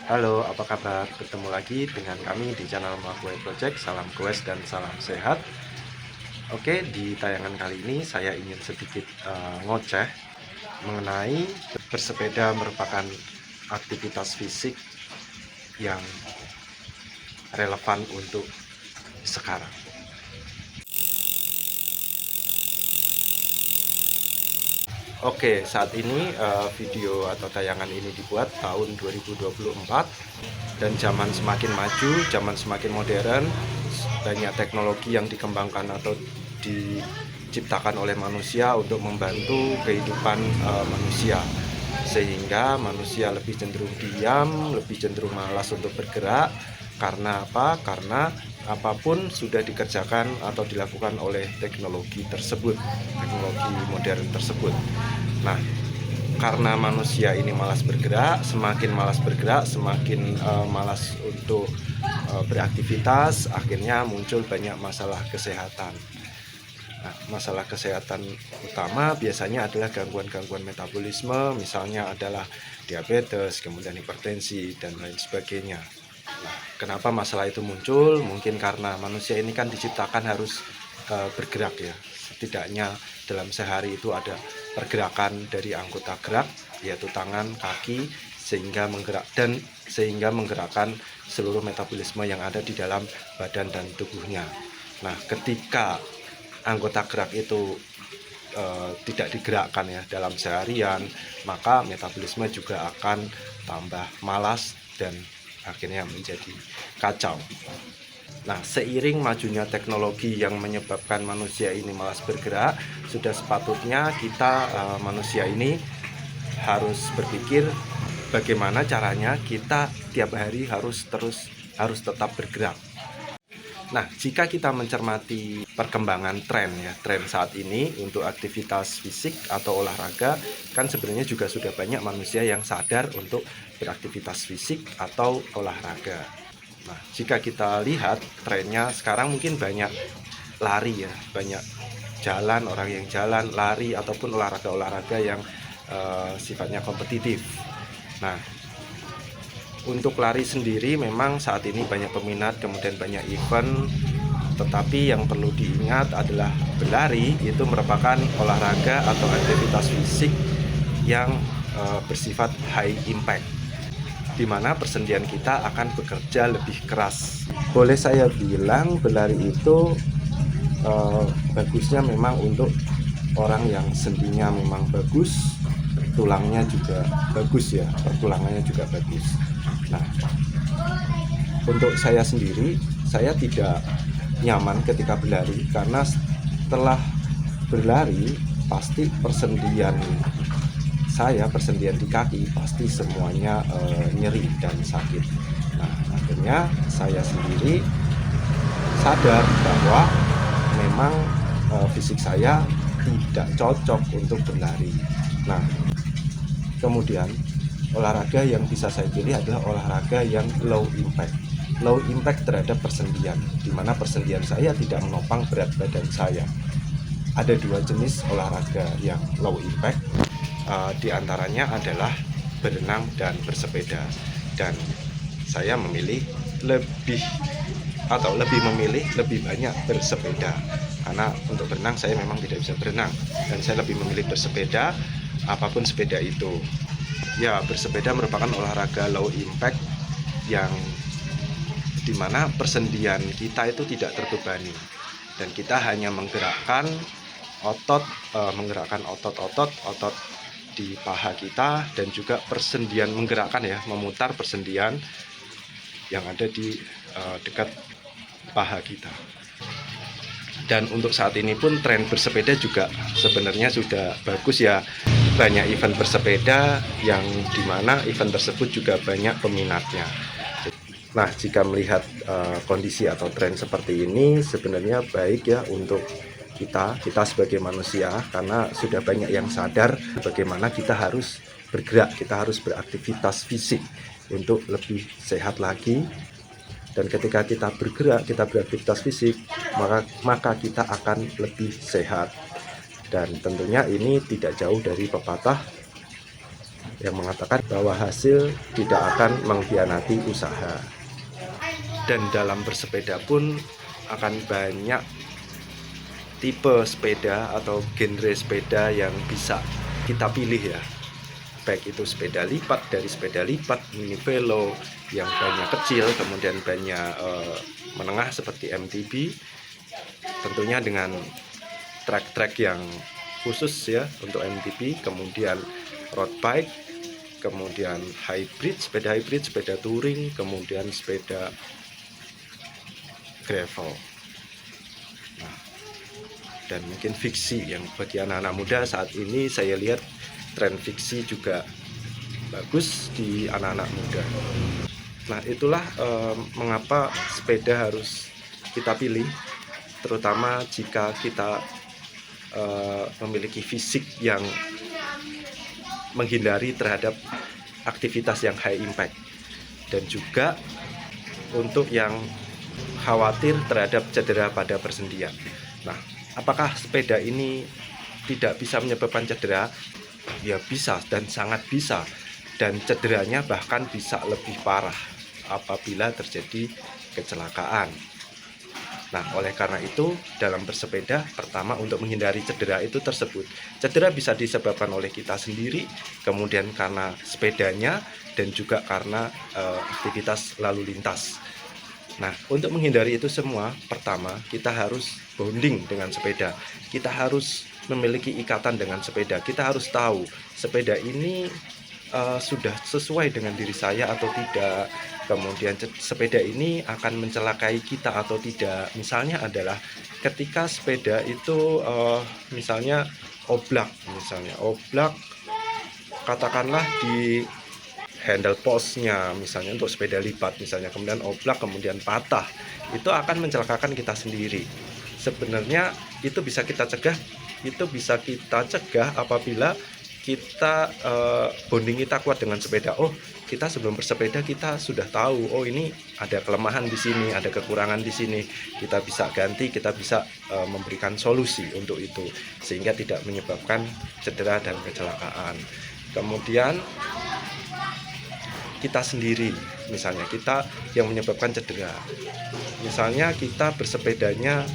Halo, apa kabar? Ketemu lagi dengan kami di channel Mabuhay Project. Salam goes dan salam sehat. Oke, di tayangan kali ini saya ingin sedikit ngoceh mengenai bersepeda merupakan aktivitas fisik yang relevan untuk sekarang. Oke, saat ini video atau tayangan ini dibuat tahun 2024 dan zaman semakin maju, zaman semakin modern, banyak teknologi yang dikembangkan atau diciptakan oleh manusia untuk membantu kehidupan manusia, sehingga manusia lebih cenderung diam, lebih cenderung malas untuk bergerak. Karena apa? Karena apapun sudah dikerjakan atau dilakukan oleh teknologi tersebut, teknologi modern tersebut. Nah, karena manusia ini malas bergerak, semakin malas untuk beraktivitas, akhirnya muncul banyak masalah kesehatan. Nah, masalah kesehatan utama biasanya adalah gangguan-gangguan metabolisme, misalnya adalah diabetes, kemudian hipertensi, dan lain sebagainya. Nah, kenapa masalah itu muncul? Mungkin karena manusia ini kan diciptakan harus bergerak ya. Setidaknya dalam sehari itu ada pergerakan dari anggota gerak, yaitu tangan, kaki, sehingga menggerakkan seluruh metabolisme yang ada di dalam badan dan tubuhnya. Nah, ketika anggota gerak itu tidak digerakkan ya dalam seharian, maka metabolisme juga akan tambah malas dan akhirnya menjadi kacau. Nah, seiring majunya teknologi yang menyebabkan manusia ini malas bergerak, sudah sepatutnya kita manusia ini harus berpikir bagaimana caranya kita tiap hari harus tetap bergerak. Nah, jika kita mencermati perkembangan tren saat ini untuk aktivitas fisik atau olahraga, kan sebenarnya juga sudah banyak manusia yang sadar untuk beraktivitas fisik atau olahraga. Nah, jika kita lihat trennya sekarang mungkin banyak lari ya, banyak jalan, orang yang jalan, lari ataupun olahraga-olahraga yang sifatnya kompetitif. Nah, untuk lari sendiri memang saat ini banyak peminat, kemudian banyak event, tetapi yang perlu diingat adalah berlari itu merupakan olahraga atau aktivitas fisik yang bersifat high impact, di mana persendian kita akan bekerja lebih keras. Boleh saya bilang berlari itu bagusnya memang untuk orang yang sendinya memang bagus, tulangnya juga bagus ya, pertulangannya juga bagus. Nah, untuk saya sendiri, saya tidak nyaman ketika berlari karena setelah berlari pasti persendian di kaki pasti semuanya nyeri dan sakit. Nah, akhirnya saya sendiri sadar bahwa memang fisik saya tidak cocok untuk berlari. Nah, kemudian olahraga yang bisa saya pilih adalah olahraga yang low impact terhadap persendian, di mana persendian saya tidak menopang berat badan saya. Ada dua jenis olahraga yang low impact, di antaranya adalah berenang dan bersepeda, dan saya memilih lebih banyak bersepeda, karena untuk berenang saya memang tidak bisa berenang, dan saya lebih memilih bersepeda apapun sepeda itu. Ya, bersepeda merupakan olahraga low impact yang dimana persendian kita itu tidak terbebani dan kita hanya menggerakkan otot di paha kita, dan juga persendian memutar persendian yang ada di dekat paha kita. Dan untuk saat ini pun tren bersepeda juga sebenarnya sudah bagus ya. Banyak event bersepeda yang dimana event tersebut juga banyak peminatnya. Nah, jika melihat kondisi atau tren seperti ini, sebenarnya baik ya untuk kita sebagai manusia, karena sudah banyak yang sadar bagaimana kita harus bergerak, kita harus beraktivitas fisik untuk lebih sehat lagi. Dan ketika kita bergerak, kita beraktivitas fisik, maka kita akan lebih sehat. Dan tentunya ini tidak jauh dari pepatah yang mengatakan bahwa hasil tidak akan mengkhianati usaha. Dan dalam bersepeda pun akan banyak tipe sepeda atau genre sepeda yang bisa kita pilih ya, baik itu sepeda lipat, dari sepeda lipat, mini velo yang bannya kecil, kemudian bannya menengah seperti MTB, tentunya dengan trek-trek yang khusus ya untuk MTB, kemudian road bike, kemudian hybrid, sepeda touring, kemudian sepeda gravel. Nah, dan mungkin fiksi yang bagi anak-anak muda saat ini saya lihat tren fiksi juga bagus di anak-anak muda. Nah, itulah mengapa sepeda harus kita pilih, terutama jika kita memiliki fisik yang menghindari terhadap aktivitas yang high impact, dan juga untuk yang khawatir terhadap cedera pada persendian. Nah, apakah sepeda ini tidak bisa menyebabkan cedera? Ya bisa, dan sangat bisa, dan cederanya bahkan bisa lebih parah apabila terjadi kecelakaan. Nah, oleh karena itu dalam bersepeda, pertama untuk menghindari cedera itu tersebut. Cedera bisa disebabkan oleh kita sendiri, kemudian karena sepedanya, dan juga karena aktivitas lalu lintas. Nah, untuk menghindari itu semua, pertama kita harus bonding dengan sepeda. Kita harus memiliki ikatan dengan sepeda. Kita harus tahu sepeda ini sudah sesuai dengan diri saya atau tidak. Kemudian sepeda ini akan mencelakai kita atau tidak. Misalnya adalah ketika sepeda itu misalnya oblak, katakanlah di handle postnya misalnya untuk sepeda lipat misalnya, kemudian oblak, kemudian patah, itu akan mencelakakan kita sendiri. Sebenarnya itu bisa kita cegah apabila kita bonding kita kuat dengan sepeda. Oh, kita sebelum bersepeda kita sudah tahu, oh ini ada kelemahan di sini, ada kekurangan di sini, kita bisa ganti, kita bisa memberikan solusi untuk itu sehingga tidak menyebabkan cedera dan kecelakaan. Kemudian kita sendiri, misalnya kita yang menyebabkan cedera, misalnya kita bersepedanya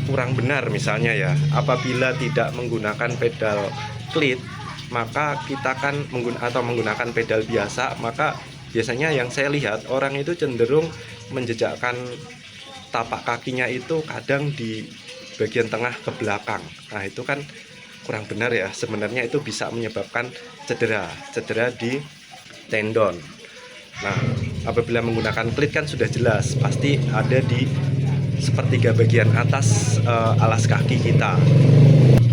kurang benar misalnya ya, apabila tidak menggunakan pedal klit, maka kita kan menggunakan pedal biasa, maka biasanya yang saya lihat orang itu cenderung menjejakkan tapak kakinya itu kadang di bagian tengah ke belakang. Nah, itu kan kurang benar ya, sebenarnya itu bisa menyebabkan cedera di tendon. Nah, apabila menggunakan klit kan sudah jelas pasti ada di sepertiga bagian atas alas kaki kita.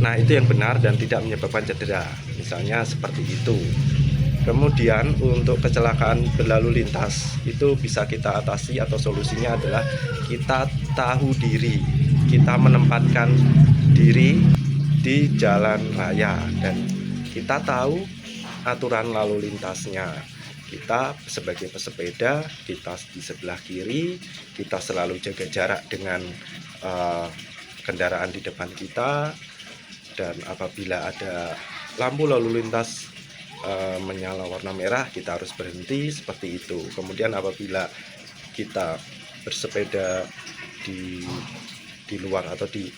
Nah, itu yang benar dan tidak menyebabkan cedera, misalnya seperti itu. Kemudian untuk kecelakaan berlalu lintas itu bisa kita atasi, atau solusinya adalah kita tahu diri, kita menempatkan diri di jalan raya dan kita tahu aturan lalu lintasnya. Kita sebagai pesepeda, kita di sebelah kiri, kita selalu jaga jarak dengan kendaraan di depan kita, dan apabila ada lampu lalu lintas menyala warna merah, kita harus berhenti seperti itu. Kemudian apabila kita bersepeda di luar atau di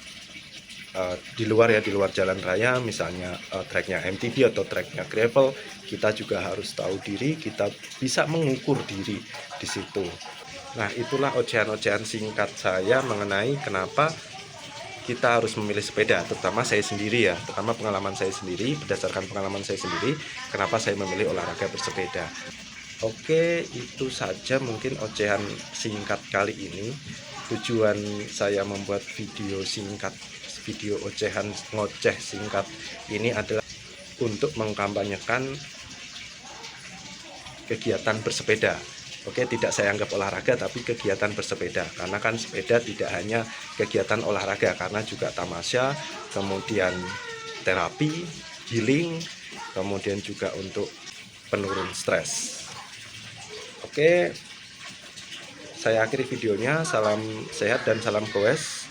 luar jalan raya, misalnya treknya MTB atau treknya gravel, kita juga harus tahu diri, kita bisa mengukur diri di situ. Nah, itulah ocehan-ocehan singkat saya mengenai kenapa kita harus memilih sepeda, terutama saya sendiri ya, terutama berdasarkan pengalaman saya sendiri, kenapa saya memilih olahraga bersepeda. Oke, itu saja mungkin ocehan singkat kali ini. Tujuan saya membuat video ocehan ngoceh singkat ini adalah untuk mengkampanyekan kegiatan bersepeda. Oke, tidak saya anggap olahraga tapi kegiatan bersepeda, karena kan sepeda tidak hanya kegiatan olahraga, karena juga tamasya, kemudian terapi, healing, kemudian juga untuk penurun stres. Oke, saya akhiri videonya. Salam sehat dan salam goes.